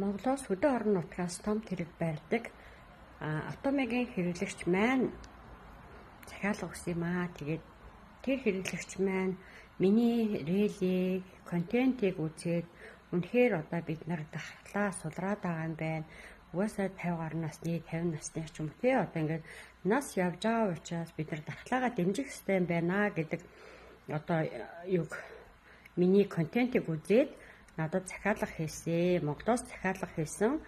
Монголоос хөдөө орон нутгаас том тэрэг барьдаг автомегийн хэрэглэгч маань захиалга өгсөн юм аа. Тэгээд тэр хэрэглэгч маань миний религ, контентийг үзээд үнэхээр одоо бид нар дахлаа сулраад байгаа юм байна. Угаасаа 50 гаруй насны, 50 насны ч юм те одоо ингээд нас явж байгаа учраас бид нар дахлаагаа дэмжих хэрэгтэй юм байна гэдэг одоо юг миний контентийг үзээд надад захиалга хийсэн. Монголоос захиалга хийсэн.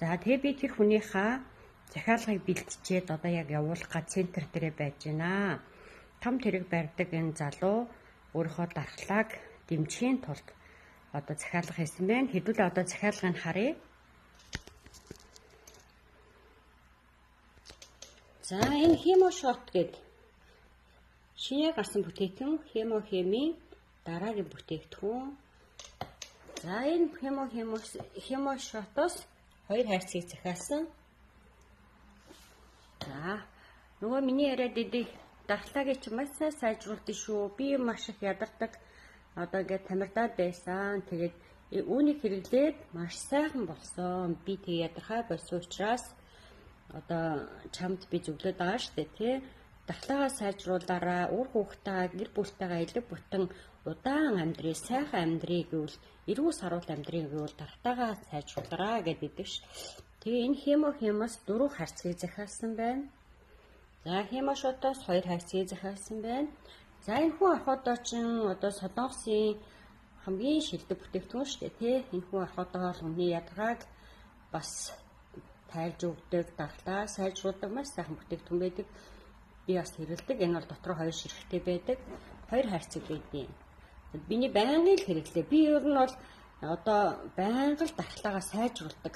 За тэгээ би тэр хүнийхээ захиалгыг бэлтжээд одоо яг явуулах центр дээрээ байж байна. Том тэрэг барьдаг энэ залуу өөрийнхөө дархлааг дэмжихийн тулд одоо захиалга хийсэн байна. Хэдүүлээ одоо захиалгыг харъя. За энэ хемошот гэдэг шинэ гарсан бүтээгдэхүүн хемохемийн дараагийн бүтээгдэхүүн. За энэ хемошотоос 2 хайрцгийг захиалсан. За нөгөө миний яриад идэг дархлаагийн чинь маш сайн сайжруулдаг шүү. Би маш их ядардаг. Одоо ингээд тамирдаад байсан. Тэгээд үүнийг хэрэглээд маш сайхан болсон. Би тэг ядархай болсон учраас одоо чамд би зөвлөд байгаа шүү дээ тий. Дархлаагаа сайжруулаараа үр хүүхдтэйгээ гэр бүлтэйгээ элэг бүтэн удаан амьдрий, сайхан амьдрий гэвэл эрүүл саруул амьдрий гэвэл дархлаагаа сайжруулаараа гэдэг ш. Тэгээ энэ хемохемоос 4 хайрцгийг захиалсан байна. За хемошотоос 2 хайрцгийг захиалсан байна. За энэ хүн орхотоо чин одоо Солонгосын хамгийн шилдэг бүтээгдэхүүн шүү дээ тий. Энэ хүн орхотоо хүний ядаргааг бас тайлж өгдөг, дархлаа сайжруулдаг маш сайхан бүтээгдэхүүн байдаг. Би бас хэрэглэдэг. Энэ бол дотроо 2 ширхтээ байдаг. 2 хайрцаг байдیں۔ Биний байнгын л хэрэглээ. Би ер нь бол одоо байнга л дархлаагаа сайжруулдаг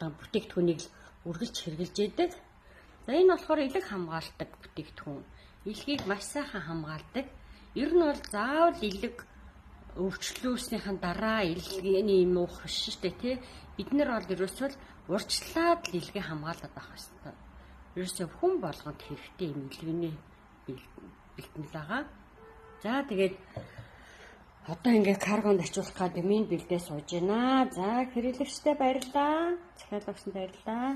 бүтээгдэхүүнийг л үргэлж хэрэглэж байдаг. За энэ болохоор элэг хамгаалдаг бүтээгдэхүүн. Илгийг маш сайхан хамгаалдаг. Ер нь бол заавал элэг өвчлөөснийхэн дараа элгийн юм уух биш шүү дээ тий. Бид нар бол ерөөсөө урьдчилаад л элгээ хамгаалаад байх хэрэгтэй. Ерөөсөө хүн болгонд хэрэгтэй юм элгэний бэлтгэл байгаа. За тэгээд одоо ингээд каргонд ачуулах гэдэг минь бэлдээ сууж байна. За хэрэглэгчтэй баярлалаа. Захиалгагчтай баярлалаа.